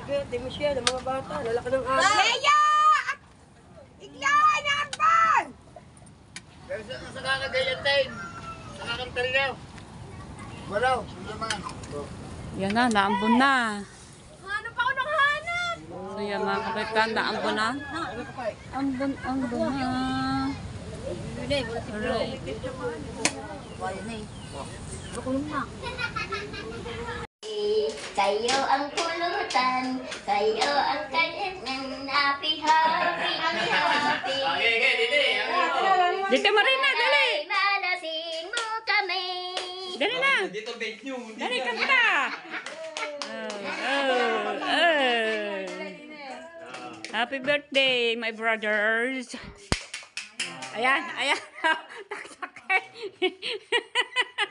Di mo siya, ng mga bata, lalaki ng araw. Leia! Ikaw, anak-ban! Sa kakagayantain. Sa kakantal niya. Walaw, naman. Yan na, naambon na. Hanap ako ng hanap! So yan mga kapitan, naambon na. Ambon na. Alright. Kayo ang pulutan, kayo ang kanyang happy. Dito Marina, dali! Malasing mo kami. Dali na! Dito bait nyo. Dali, kanta! Happy birthday, my brothers! Ayan, ayan! Taksakay!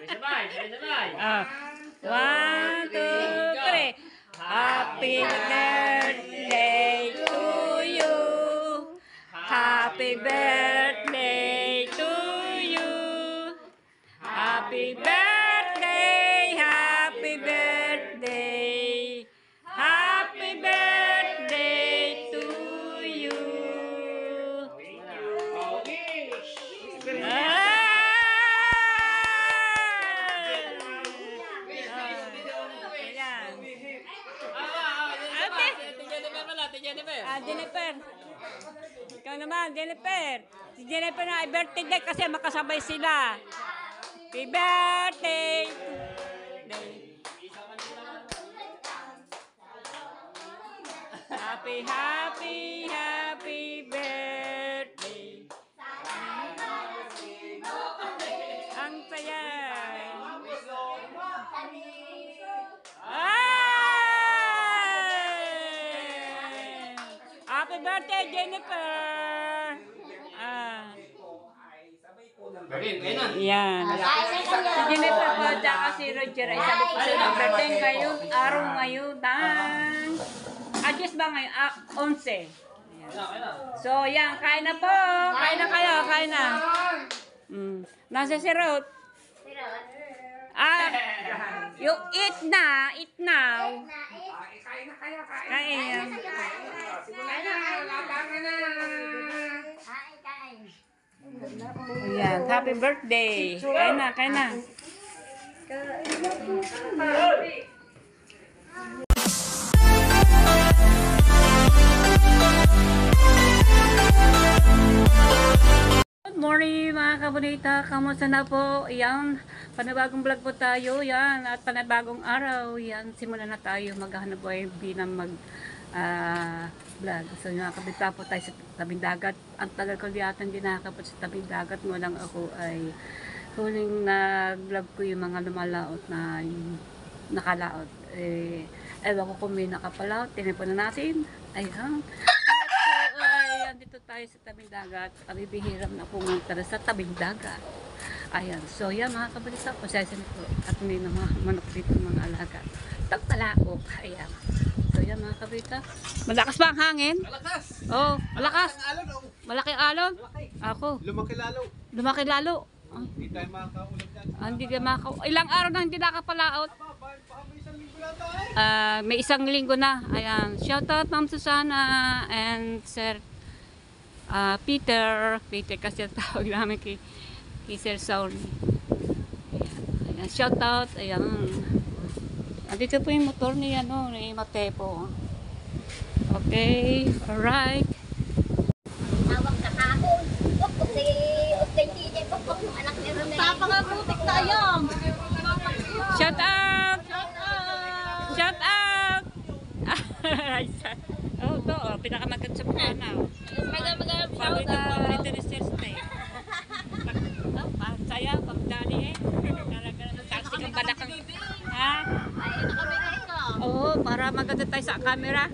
Sabay. 1, 2, 3. Happy birthday to you. Happy birthday to you. Happy birthday, happy birthday. Happy birthday to you. Jennifer. Ikaw naman, Jennifer. Si Jennifer na birthday day kasi makasabay sila. Happy birthday. Happy birthday. Ang saya. Happy birthday, Jennifer! Yan. Si Jennifer po, tsaka si Roger ay sabi po sila, birthday kayo, araw ngayon, adjust ba ngayon? 11. So, yan, kain na po. Kain na kayo, kain na. Nasa si Ruth? You eat now. Kain na kayo, kain. Kain. Ayan, happy birthday. Kain na. Good morning mga kabunita. Kamusta na po? Ayan, panibagong vlog po tayo. Yan, at panibagong araw. Yan, simulan na tayo maghahanap buhay bilang vlog. So nakakabita po tayo sa tabing dagat. Ang tagal ko liyatan din nakakapot sa tabing dagat. Ngulang ako ay huling nag-vlog ko yung mga lumalaot na nakalaot. Ewan ko kung may nakapalaot. Tinipon na natin. Ayan. Ayan, dito tayo sa tabing dagat. Bibihiram na pumunta sa tabing dagat. Ayan. So yan mga kabalisa. Possession ko. At may mga manok dito mga alaga. Tagtalaok. Ayan. So yan mga kabita. Malakas ba ang hangin? Malakas. Oh, malakas. Alon, oh. Malaki alon? Malaki. Ako. Lumaki lalo. Hindi tayo makakaulam dyan. Hindi ka ilang araw na hindi nakapalaot? Baka may isang linggo lang tayo. May isang linggo na. Ayan. Shout out Ma'am Susana and Sir Peter. Peter kasi ang tawag namin kay Sir Saul. Ayan. Shout out. Ayan. Dito po yung motor ni Matepo. Okay. Alright. Tawag ka kahon. Uktay DJ Pokpok ng anak ni Romel. Papangaputik tayo. Shout out! Shout out! Oh, ito. Pinakamagat sa Pukana. Shout out! Paborito ni Sir Stay. Saya, pagdali eh. Taksi kang balakang. Ha? Oo, para maganda tayo sa camera.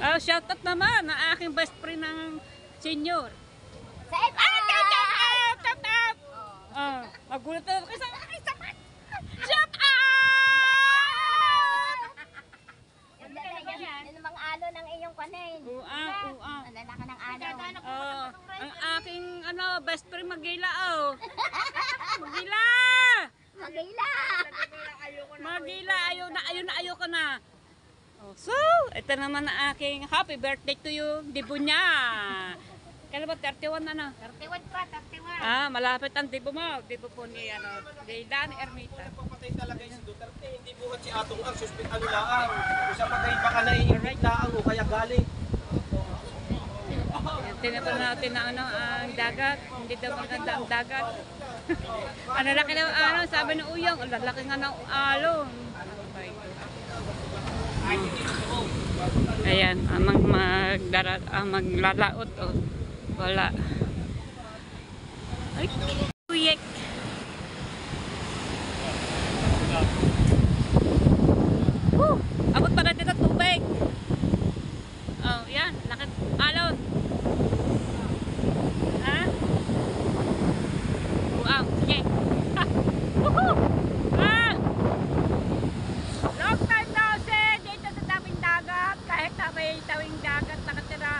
Oh, shout out naman ang aking best friend ng senior. Sa FI! Shout out! Magulat na ako sa sapat. Shout out! Yan ang mga alo ng iyong kanin. Nalala ka ng alo. Ang aking best friend Magila. Magila! Magila! Magila, ayaw ko na. Oh, so, ito naman ang aking happy birthday to you, Dibo niya. Kailan ba? 31 na na? 31 pa, 31. Ah, malapit ang Dibo mo. Dibo po ni, Dan Ermita. Nagpapatay talaga yung si Duterte. Hindi buhat si Atong ang suspect ano laang. Kung sa pagay baka naiingit laang o kaya galing. Tinapon natin na ang dagat. Hindi daw maganda ang dagat. Ang lalaki na sabi ng uyang, ang lalaki nga ng alon. Ayan, maglalaot. Oh. Wala. Ay, uyek. Abot pa na dito tubig. Oh, yan. Laki alon. Ha? Wow, sige. Ah! Woohoo! Ah! Long time no see dito sa tabing dagat. Kahit na may tabing dagat nakatira,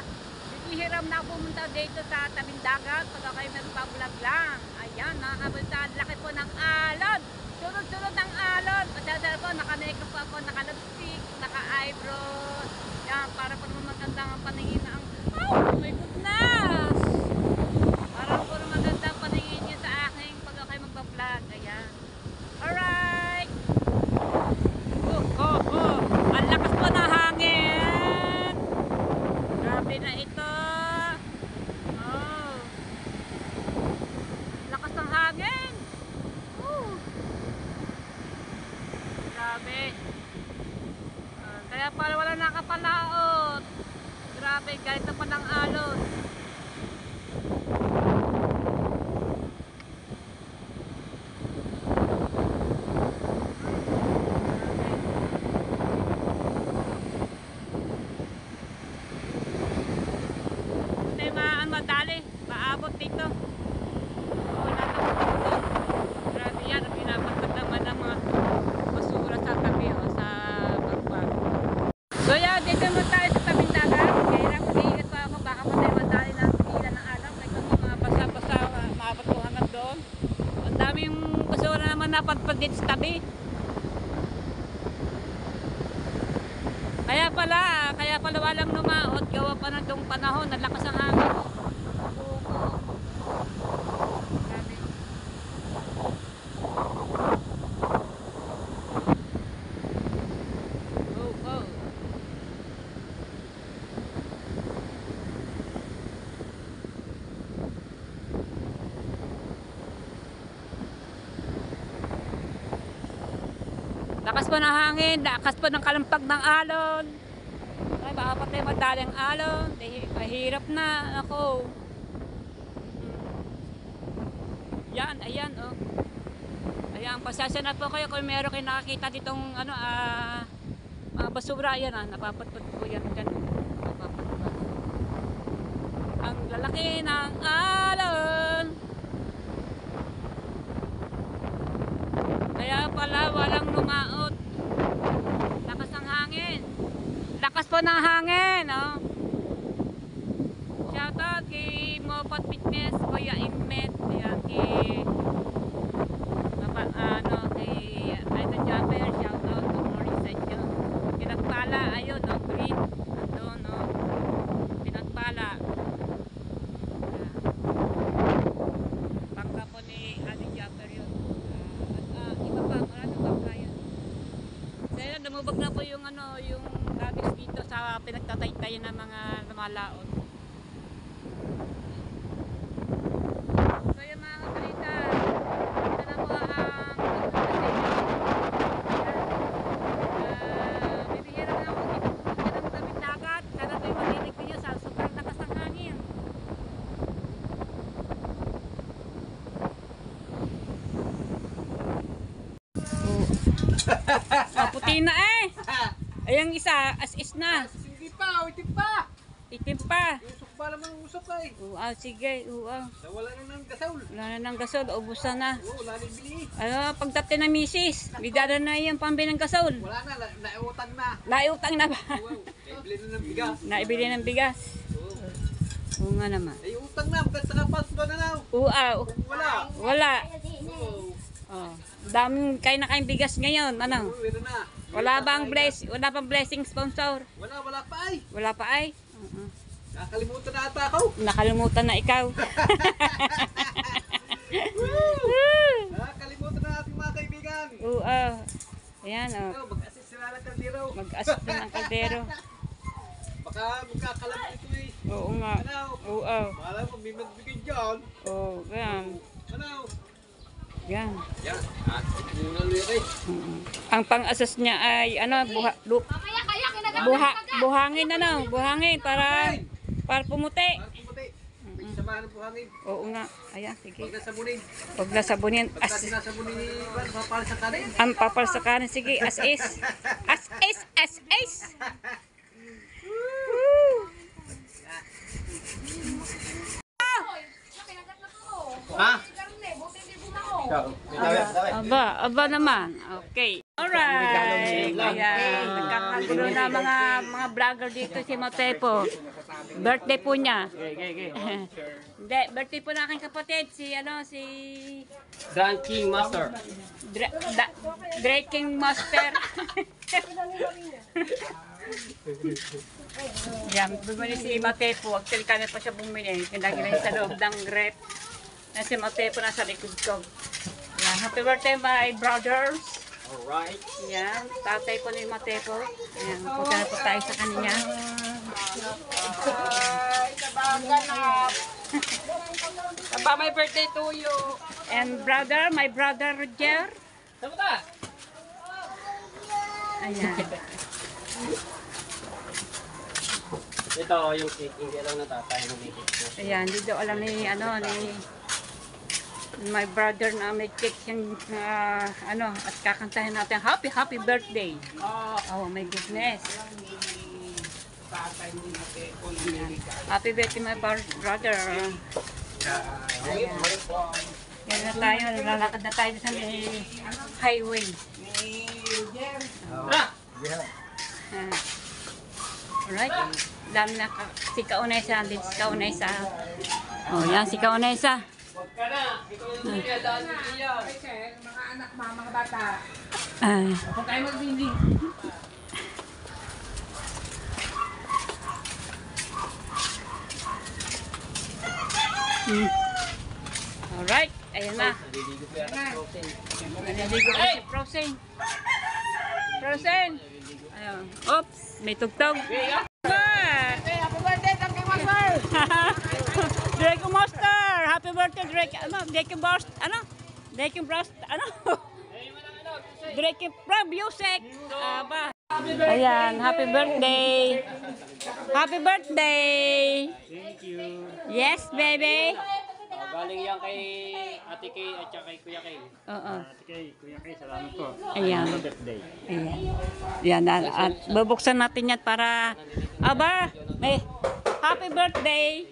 hihiram na pumunta dito sa tabing dagat pag kayo nagpa-vlog lang. Ayan, nakakabunta. Laki po ng alon. Sunod-sunod ang alon. Pasasal po, naka-makeup po ako, naka-lipstick, naka-eyebrows. Yan, para po naman magandang ang paningin na ang... Oh, my goodness! Para po naman magandang paningin nyo sa aking pag kayo magpa-vlog. Ayan. Alright! Ang lakas po ng hangin! Grabe na ito! Oh! Lakas ng hangin! Grabe. Kaya pala wala nakapalaot. Grabe, kahit na pa ng alon. Hindi madali. Maabot dito. Wala na dito. Grabe yan. Pinapatak naman ang mga basura sa tabi o sa bagpag. So yan, dito mo tayo sa tabing dagat. Kaya lang, mag-iingat pa ako. Baka matay madali na pila ng alam. Like mga basa-basa, maabot ko hanggang doon. Ang daming basura naman napadpad dito sa tabi. Kaya pala walang lumaot. Gawa pa na itong panahon. Nalakas ang hangin. Grabe. Oh. Lakas pa ng hangin, lakas pa ng kalampag ng alon. Ay, baka patay madaling alon. Mahirap na. Ako. Yan, ayan, oh. Ayan, pasasya na po kayo kung meron kayo nakakita ditong, mga basura. Ayan, napapatpad po yan. Ganun. Napapatpad. Ang lalaki ng alon. Kaya pala walang lumaot. Lakas ng hangin. Lakas po ng hangin, oh. Shoutout kay Mopat Fitness, Kuya Imet, kay Idol Jumper, shoutout, good morning sa inyo. Pinagpala, ayun, no, green, andun, no. Pinagpala. Bangka po ni Idol Jumper yun. Iba pa, maraming bangka yan. Kaya lumubog na po yung yung gabis dito sa pinagtataytayan ng mga lumalaot. So yung mga kabalita, ito na po ang bibihira na ako dito pumunta ng tabing dagat. Sana po yung marinig ninyo sa sobrang lakas ng hangin. Puti na eh. Ayang isa, as is na. Hindi pa, itim pa. Itim pa. Usok pa naman ang usok ay. Sige, Wala na ng gasaul. wala na ng gasol, ubusan na. Wala na bili. Pagdapte ng misis, bigada na yung pambi ng gasol. Wala na, naiutang na. Naiutang na ba? Wow, naibili na ng bigas. Naibili ng bigas. Oo nga naman. Ay, utang na, magkat sa kapas ba na now? Oo, Wala. wala. Oo. Oh, daming kayo na kayong bigas ngayon. Ano? Meron na. Wala pang blessing sponsor? Wala pa ay. Wala pa ay? Nakalimutan na ata ako. Nakalimutan na ikaw. Nakalimutan na ating mga kaibigan. Oo. Ayan, oh. Mag-assist sila ng kaldero. Mag-assist din ang kaldero. Baka magkakalam ito eh. Oo nga. Ano? Oo. Wala mo, may magbigay dyan. Oo, yan. Ano? Yan. Yan. At yung naluya kay. Ang pang-assist niya ay, ano, Mamaya kaya kinagawa. buhangin, buhangin para pumuti. Para pumuti. May samahan ng buhangin. Oo nga. Ayan, sige. Huwag na sabunin. Huwag na sabunin. Pagka sinasabunin ni Juan, mapapal sa kanin. Ang papal sa kanin. Sige, as is. As is, as is. Woo! Ha? Aba naman. Okay. Alright. Ayan. Nagkakagulo na mga vlogger dito si Motepo. Birthday po niya. Hindi, birthday po na aking kapatid. Si Dranking Master. Drinking Master. Yan, bumili si Motepo. Actually, kami pa siya bumili. Kailangan na sa loob ng rep. Na si Motepo nasa likod ko. Yan, happy birthday my brothers. Alright. Yan, tatay po ni Motepo. Yan, punta na po tayo sa kanya. Papa, may birthday to you. And my brother Roger. Saan ba? Ayan. Ito yung cake. Hindi alam na tatay ng cake. Ayan, hindi daw alam ni my brother na may cake yung at kakantahin natin happy birthday. Oh my goodness. Ayan. Happy birthday my brother. Ayan. Yan na tayo, lalakad na tayo sa may highway. Alright. Dami na si Kaunesa, din si Kaunesa. Oh, yan si Kaunesa. Huwag ka na. Ikaw yung daan ng iya. Mga anak, mga bata. Ay. Huwag tayo magbili. Alright, ayan na. Naliligo ko yata sa Frozen. Naliligo na si Frozen. Frozen! Ayun. Oops, may tugtog. Happy birthday, Tangking Master! Draco Master! Happy birthday, Draco. Draco Burst. Draco Burst. Draco Pro Music. Aba. Ayan, happy birthday. Happy birthday. Thank you. Yes, baby. Galing yan kay Ate Kay at saka kay Kuya Kay. Oo. Ate Kay, Kuya Kay, salamat po. Ayan. Birthday. Ayan. Yan, at bubuksan natin yan para, may happy birthday.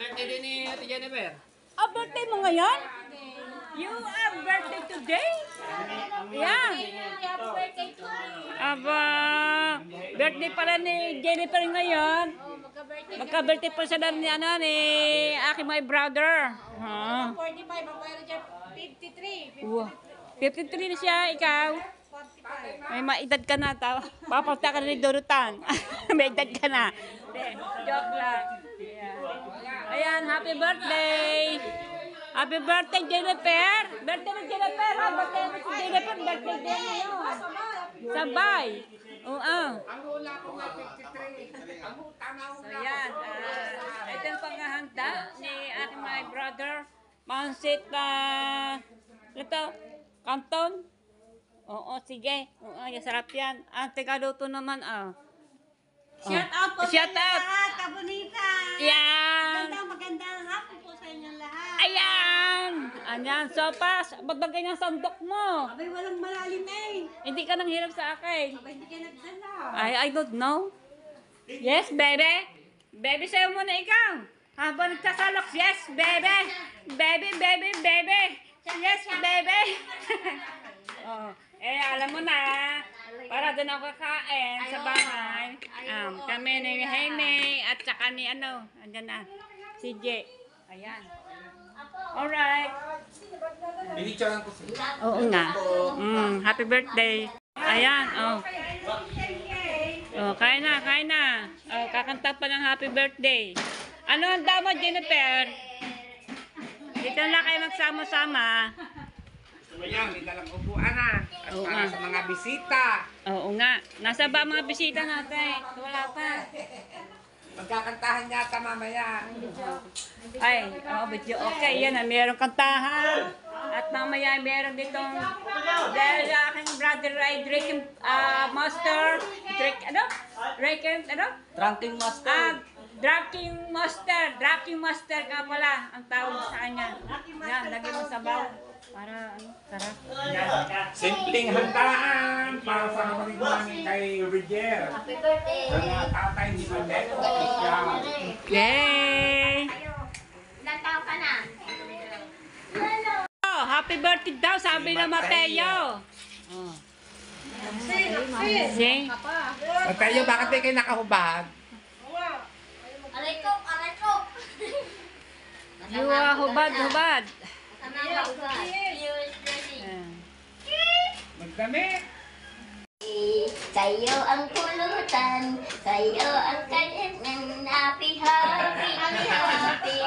Birthday din ni Ate Jennifer. Birthday mo ngayon? You have birthday today? Yan. Aba, birthday pala ni Jennifer ngayon. Magka-birthday pa siya ni aking my brother. 45, ang pwede dyan 53. Wow. 53 na siya, ikaw. 45. May maedad ka na. Papunta ka na ni Dorutan. May edad ka na. Joke lang. Ayan, happy birthday. Happy birthday, Jennifer. Birthday ni Jennifer. Birthday ni Jennifer. Birthday din ngayon. Sabay. Oo. Ang hula ko nga 53. Ang tama ko So yan, ito yung panghahanda ni aking my brother. Pansit ito, kanton. Oo, sige. Oo, sarap yan. Ang tigaluto naman, Shout out po Shout sa inyo out. lahat, kabunita. Yan. Magandang hapon po sa inyo lahat. Ayan. Ayan, sopas. Ba't ba ganyan sandok mo? Abay, walang malalim eh. Hindi ka nang hirap sa akin. Abay, hindi ka nagdala. I don't know. Yes, baby. Baby, sa'yo muna ikaw. Habang nagsasalok, yes, baby. Baby, baby, baby. Yes, baby. Alam mo na. Para doon ako kakain sa bahay. Kami ni Jaime at saka ni andyan na. Si J. Ayan. Apo, Alright. Pinicturean ko siya. Oo nga. Happy birthday. Ayan, oh. Oh, kain na, kain na. Oh, kakanta pa ng happy birthday. Ano ang damo, Jennifer? Dito na kayo magsama-sama. Ayan, may dalang upuan na. At Oo para nga. sa mga bisita. Oo nga. Nasa ba mga bisita natin? Wala pa. Magkakantahan yata mamaya. Ay, oh, video. Okay, yan na. Merong kantahan. At mamaya meron ditong dahil aking brother ay drinking master. Drinking, ano? Drunken master. Drinking master. Drinking master nga pala ang tawag sa kanya. Yan, lagyan mo sabaw. Para, ano, sarap. Simpleng handaan para sa kapatid namin kay Roger. Happy birthday. Ang tatay ni Maneto. Siya. Yay! Ilan taon ka na? Oh, happy birthday daw, sabi ng Mateo. Oh. Sing. Mateo, bakit di kayo nakahubad? Aray ko, aray ko. You are hubad. Masama ka ba? Yours, Daddy. Magdamit. Sa'yo ang pulutan, sa'yo ang kanyang happy, happy, happy.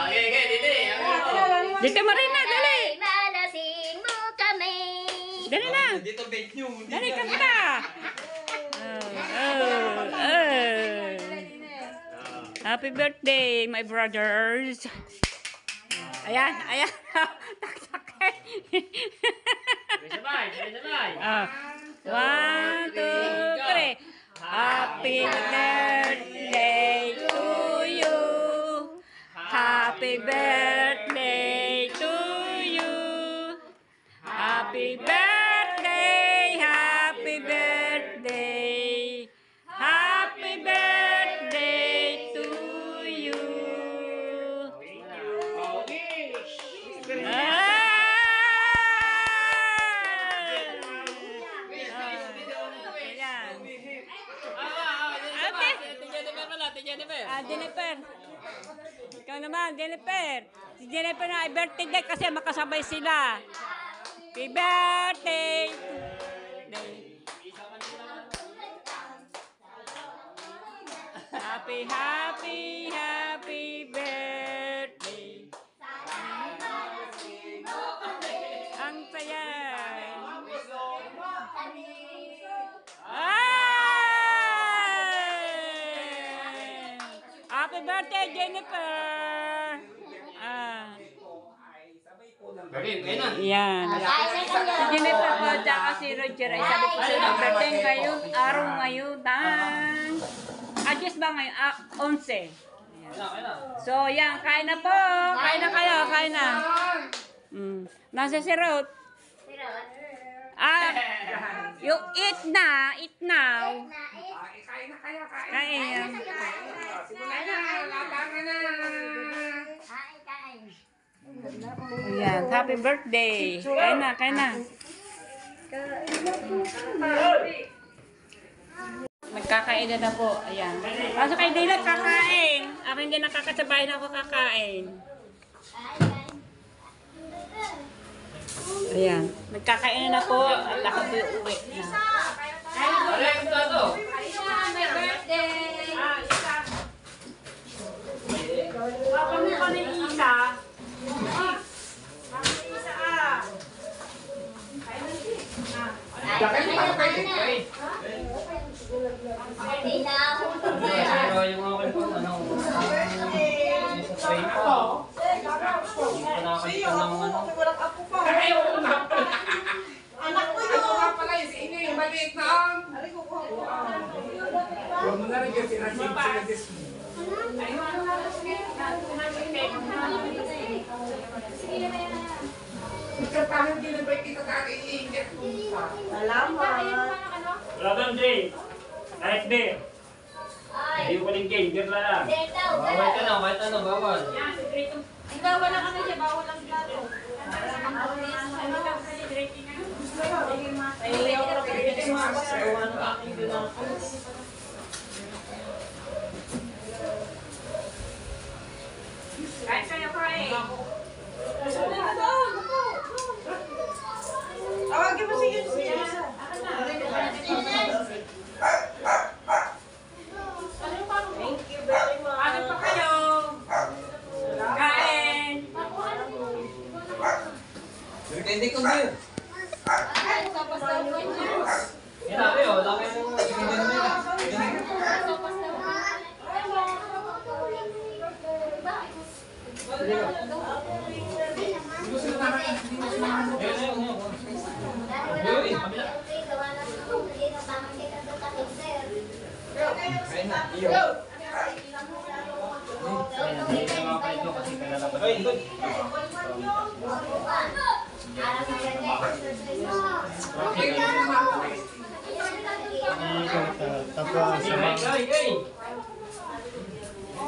Dito mo rin na, dali. Ay, malasing mo kami. Dali na. Dito bait nyo. Dali, kanta. Happy birthday, my brothers. Ayan, ayan. Tak-takay. Sabay. Ah. 1, 2, 3. Happy birthday to you. Happy birthday to you. Happy birthday, happy birthday. Happy birthday to you. Jennifer. Ikaw naman, Jennifer. Si Jennifer na ay birthday day kasi makasabay sila. Happy birthday. Happy, happy, happy birthday. Ang saya. Happy birthday, Jennifer! Yan. Si Jennifer po, tsaka si Roger ay sabi po sa birthday kayo, araw ngayon, adjust ba ngayon? 11. So, yan, kain na po. Kain na kayo, kain na. Nasa si Ruth. Yung eat now. Kain na kayo, kain. Kain. Simula na, labangan na. Ayan, happy birthday. Kain na, kain na. Magkakain na po. Ayan. Kaso kay Dila kakain. Ako hindi nakakasabay na ako kakain. Ayan. Magkakain na po at ako po uwi na. Happy birthday! Ako na ko ni Isa. Kain na kayo. Pero yung akin po, ano, sa tray po. Hindi ko nakakita ng ano. Ayaw ko na pala. Anak ko yun. Ako nga pala yung si Ine, yung maliit na ang. Huwag mo na rin yung sinasin. Ikaw din na ba kita kakainin? Laban Jay. Kahit beer. Hindi ko rin game. Beer lang. Kahit ano, bawal. Bawal lang ano siya, bawal lang plato. Kain kayo, kain. Hindi ko din. Yan dami oh, laki ng...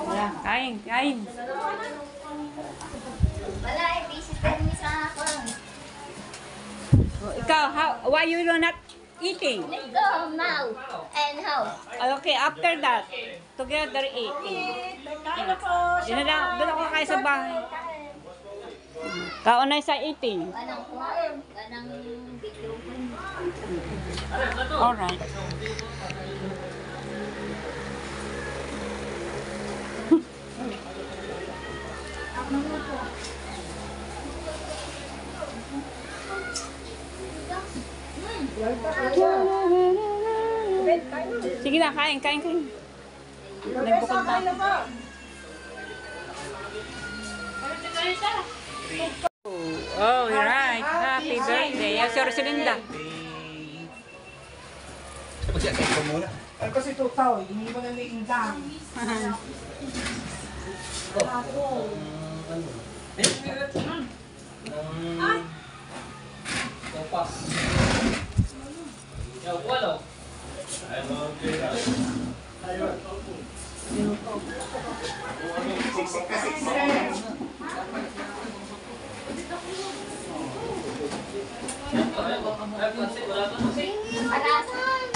Yeah, kain, kain. Wala, busy kami sa ako. Oh, ikaw, why you not eating? Let's go home now. And home. Okay, after that, together eat. Kain na po. Doon ako kayo sa bahay. Kaunay sa eating. Ganang kumain. Ganang video. Alright. Sige na, kain, kain, kain. Nagbukod na. Oh, you're right. Happy birthday. Yes, Sir Silinda. Ay, kasi tutaw, hindi mo na naingdang. Topas. Yo, walo. Siksik ka, siksik. Parasan.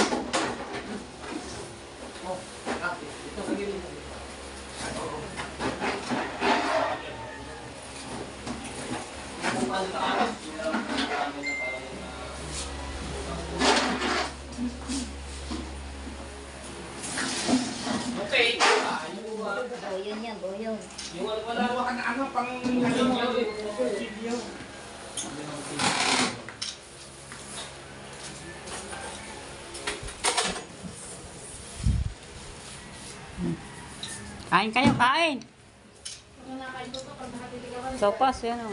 Okay. Boyong yan, boyong. Yung ano pala? Dalawa ka na ano, pang video. Kain kayo, kain. Sopas, yan o.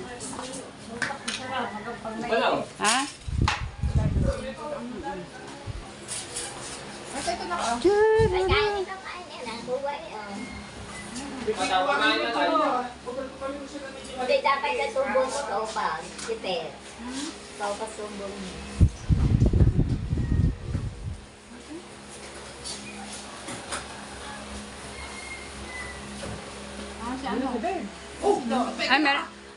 Wala. Ha? Ay, kain ito, kain yan. Ang buhay. Matawagan na tayo. Hindi, dapat sa sumbong mo, ikaw pa. Siper. Ikaw pa sumbong mo. Ay,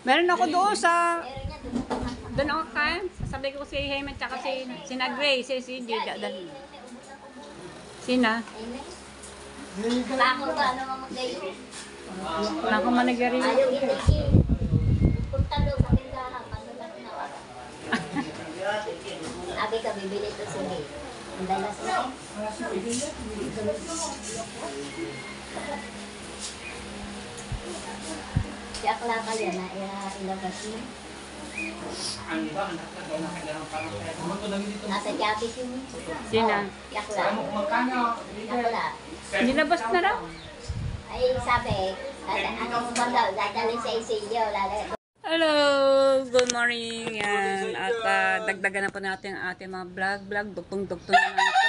meron ako doon sa... Meron yan, dumutukan ka. Doon ako kain. Sabi ko si Heyman tsaka si Nagray, si Dida. Sina? Bako ba, ano mo magayon? Wala akong managari. Ayaw itigil. Punta doon sa tindahan, panulat na wala. Sabi ka, bibili ito si May. Ang dalas na. Siyak lang ka yan, ilabas mo. Ang iba, anak ka daw nakailangan parang kaya. Nasa Javis yun. Sina? Siyak lang. Magkano? Siyak lang. Nilabas na raw. Ay, sabi, ang daw, dadalhin sa isilyo, lalagay. Hello! Good morning! Yan. At dagdagan na po natin ang ating mga vlog. Dugtong-dugtong na lang ito.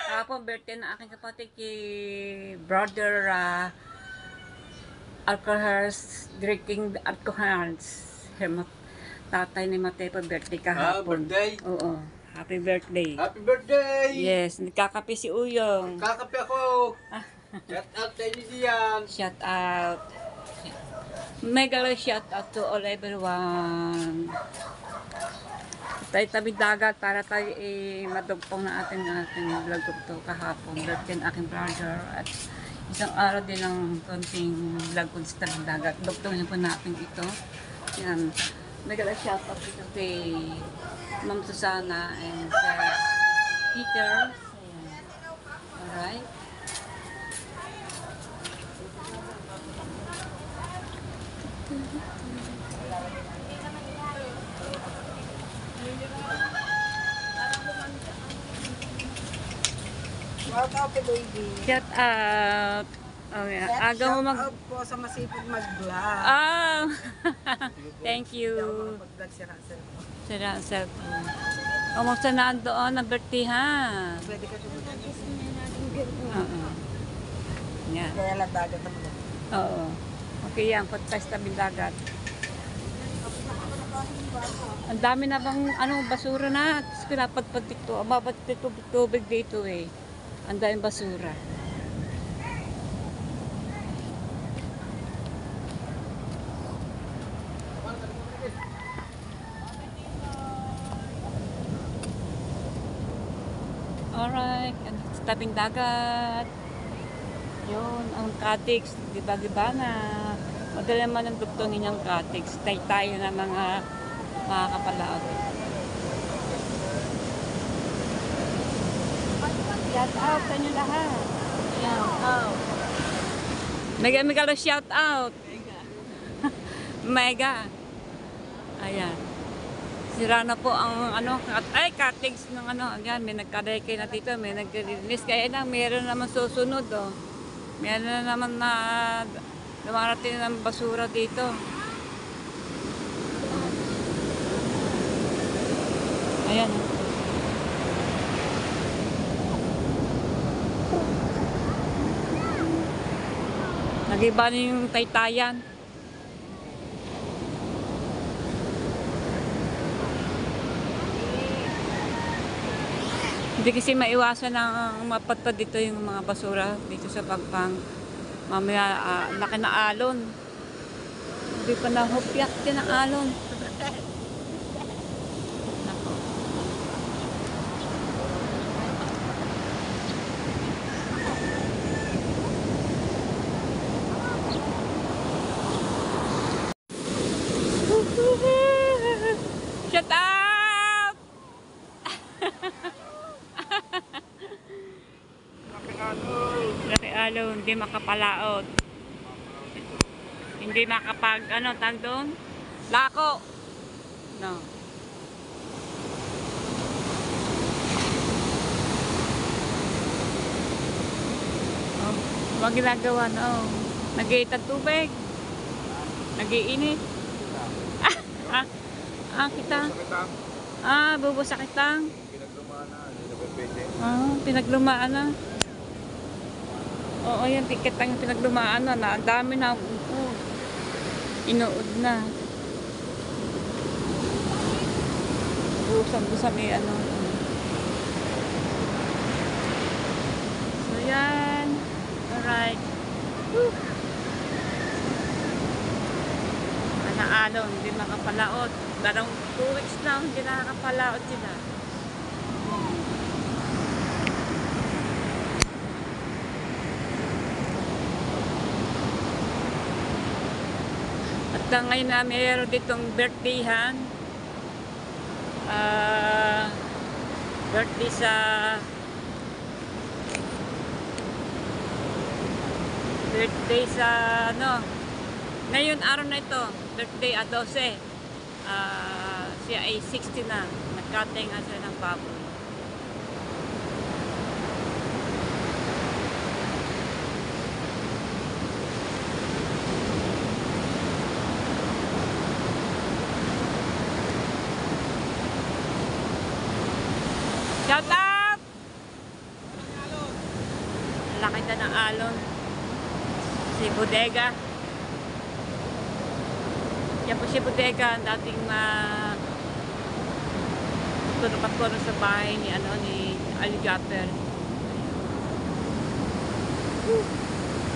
Kahapon, birthday na aking kapatid kay brother alcohols, drinking alcohols. Tatay ni Mateo, birthday kahapon. Birthday? Oo. Happy birthday. Happy birthday! Yes, nagkakape si Uyong. Kakape ako! Shout out sa inyo diyan! Shout out. Mega shout out to all everyone. Tayo tabi dagat para tayo madugtong na ating vlog to kahapon. Birthday ng aking brother at isang araw din ng konting vlog ko sa tabi dagat. Dugtong po natin ito. Yan. Mega shout out dito kay Ma'am Susana and Sir Peter. Ayan. Alright. Shout out to baby. Shout out. Oh, yeah. Aga mo mag... Shout out po sa masipag mag-vlog. Ah! Thank you. Mag-vlog si Russell po. Sira ang cellphone. Kamusta na doon ang birthday ha? Pwede ka sumunod. Oo. Yan. Kaya lang dagat naman. Oo. Okay yan. Punta sa tabing dagat. Ang dami na bang basura na. Tapos kinapadpad dito. Mabat dito tubig dito eh. Ang daming basura. Alright, sa tabing dagat. Yun, ang cottage, giba-giba na. Madali naman ang dugtongin yung cottage. Tayo na mga kapalaot. Shout out sa inyo lahat. Shout out. Mega shout out. Mega. Ayan. Sira na po ang cottage ng ayan, may nagkadayke na dito, may nag-release, kaya lang, meron naman susunod, oh. Meron na naman na dumarating ng basura dito. Ayan, oh. Nag-iba na yung taytayan. Hindi kasi maiwasan ang mapadpad dito yung mga basura dito sa Pagpang. Mamaya laki na alon. Hindi pa nahupyak din ang alon. Nako. Shut up! Laki alon, hindi makapalaot. Hindi makapag, tag doon? Lako! No. Oh, wag ginagawa, no. Nag-iitag tubig. Nag-iinit. Kita. Bubusa kitang. Pinaglumaan na. Oo, yan, tiket ang pinaglumaan na. Ang dami na. Inuod na. Busan may So, yan. Alright. Alon, hindi makapalaot. Darang 2 weeks na, hindi nakakapalaot sila. At ngayon na mayroon ditong birthdayhan. Birthday sa ngayon araw na ito, birthday at 12. Siya ay 60 na. Nagkatingan sila ng baboy. Shout out! Laki na ng alon. Si Bodega. Yan po si Bodega, dating tunukat-tuno sa bahay ni Alligator.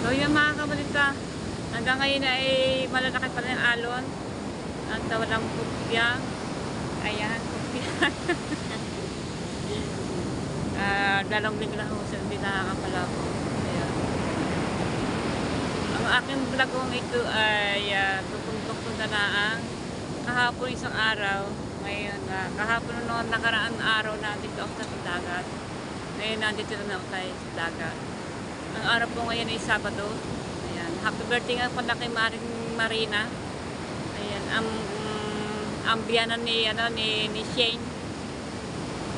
So yun mga kabalita, hanggang ngayon ay malalaki pa rin ang alon at walang pupiyang. Ayan, pupiyang. Dalawang linggo na ako, hindi nakakapalapo. Ayan. Ang aking vlog kong ito ay tupundok na laang kahapon isang araw. Ngayon, kahapon noon nakaraang araw na dito ako sa dagat. Ngayon nandito na ako tayo sa dagat. Ang araw po ngayon ay Sabado. Ayan. Happy birthday nga pala kay Marina. Ayan. Ang biyanan ni Shane.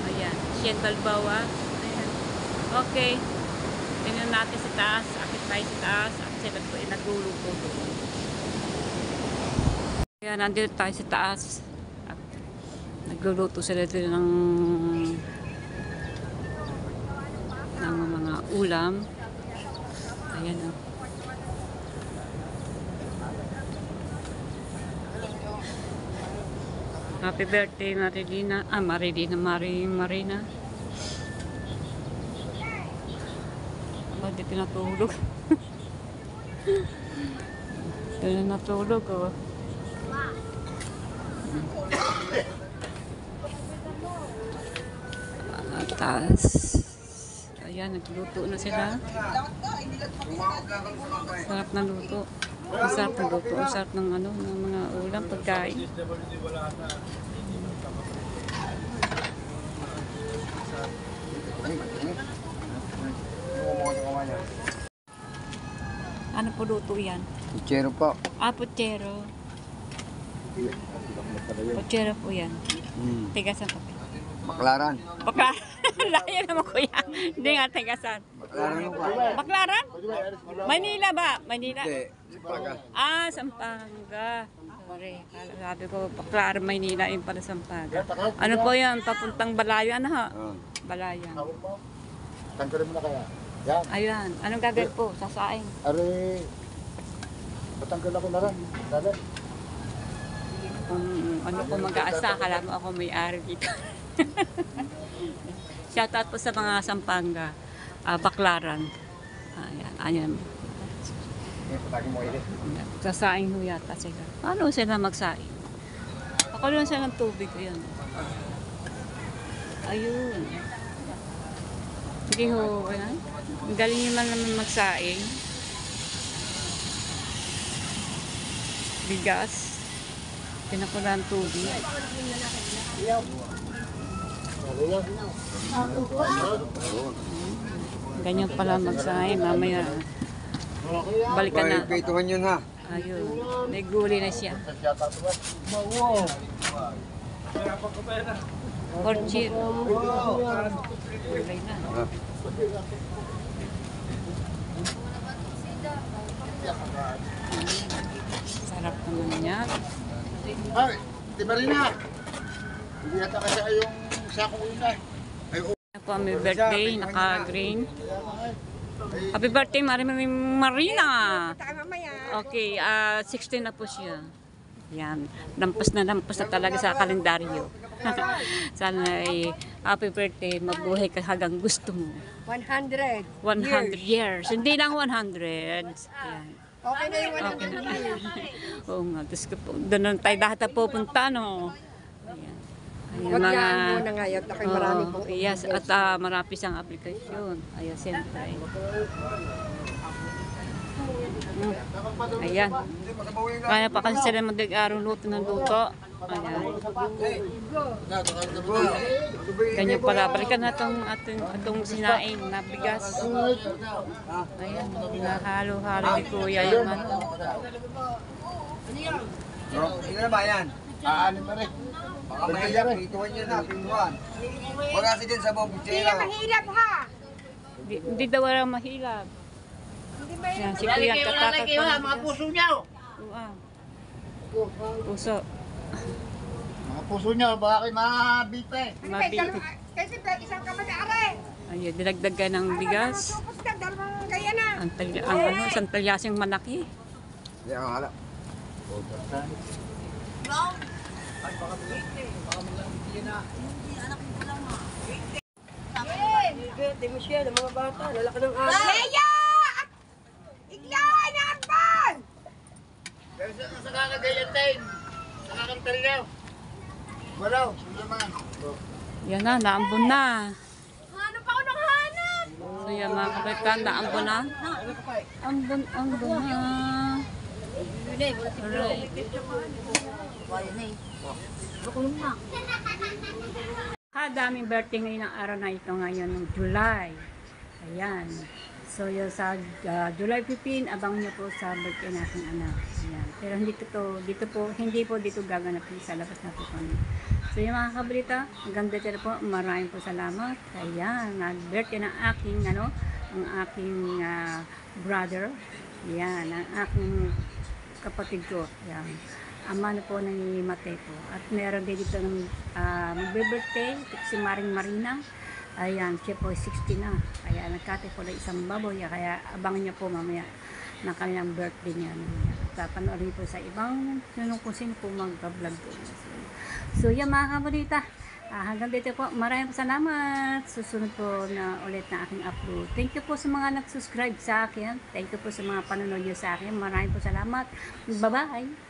Ayan. Shane Balbawa. Ayan. Okay. Tingnan natin sa taas. Akit tayo sa taas. At sila po ay nagluluto doon. Kaya nandito tayo sa taas. At nagluluto sila dito ng mga ulam. Ayan o. Happy birthday Marilina. Marina. Hindi pinatulog. Hindi na natulog oh. Atas. Ayan, nagluto na sila. Sarap na luto. Ang sarap ng luto. Ang sarap ng ano, ng mga ulam, pagkain. Ano po luto yan? Puchero po. Ah, puchero. Puchero po yan. Tigasan po. Baklaran. Baklaran. Layo naman kuya. Hindi nga tigasan. Baklaran po. Baklaran? Manila ba? Manila? Hindi. Sampaga. Ah, Sampanga. Sorry. Sabi ko, Baklaran, Manila. Yung pala Sampaga. Ano po yan? Papuntang Balayan ha? Balayan. Tanggalin mo na kaya. Yan. Ayun. Anong gagawin po? Sasaing. Ari, patanggal ako na lang. Dali. Ano po mag-aasa? Akala mo ako may-ari dito. Shoutout po sa mga Sampanga. Baklaran. Ayan. Ayan. Sasaing ho yata sila. Paano sila magsaing? Pakuloan sila ng tubig. Ayan. Ayun. Hindi ho. Ayan. Ang galing nyo naman magsaing. Bigas. Pinakulaan tubig. Ganyan pala magsaing. Mamaya balikan na. Pituhan yun ha. Ayun. May gulay na siya. Orchid. Gulay na. Sarap naman yan. Ay, di Marina. Hindi yata kasi yung sakong una. Ay, Ako may birthday, naka-green. Happy birthday, Marina! Okay, 16 na po siya. Yan, lampas na talaga sa kalendaryo. Sana ay happy birthday, mabuhay ka hanggang gusto mo. 100. 100 years. Hindi lang 100. Yan. Okay na yung 100. Oo nga, Diyos ko po. Doon tayo lahat na pupunta, no? Ayan. Yung Magyan muna ngayon. Ako'y marami pong yes, at marami siyang aplikasyon. Ayan, siyempre. Ayan. Kaya pa kasi sila mag-araw luto ng luto. Ayan. Ganyan pala. Balikan na itong sinaing na bigas. Ayan. Nahalo-halo ni Kuya yung ano. Hindi na ba yan? aanin na rin. Baka mahirap. Pituhan yun ha. Pituhan. Huwag kasi din sa buong puchera. Mahirap ha. Hindi daw wala mahilap. Yan, si Kuya tatatat pa. Mga puso niyo. Puso. Mga puso niya, baka kayo mabite. Mabiti. Kasi isang kamag-are. Ayun, dinagdagan ng bigas. Supos ka, dalawang kaya na. Ang ano, isang talyasing malaki. Hindi ako hala. Leia! Igla! Inaakpan! Sa kakagayan tayo. Sa kakantal niya. Wala, sulaman. Yan na, naambon na. Ano pa ako nang hanap? So yan mga kapitan, naambon na. Ambon na. Alright. Daming birthday ngayon ang araw na ito ngayon ng July. Ayan. So, yun, sa July 15, abang niyo po sa birthday ng aking anak. Ayan. Pero hindi po dito gaganapin sa labas na po kami. So, yung mga kabalita, hanggang dito na po, maraming po salamat. Ayan, nag-birthday ng aking, ang aking brother. Ayan, ang aking kapatid ko. Ayan. Ama na po ng Mateo po. At meron din dito ng magbe-birthday, si Maring Marina. Ayan, siya po 60 na. Kaya nagkate po na isang baboy. Kaya abangan niyo po mamaya ng kanilang birthday niya. Papanoorin po sa ibang kung sino po mag-vlog po. So yan mga kabalita. Hanggang dito po. Maraming salamat. Susunod po na ulit na aking upload. Thank you po sa mga nag-subscribe sa akin. Thank you po sa mga panonood niyo sa akin. Maraming po salamat. Bye-bye.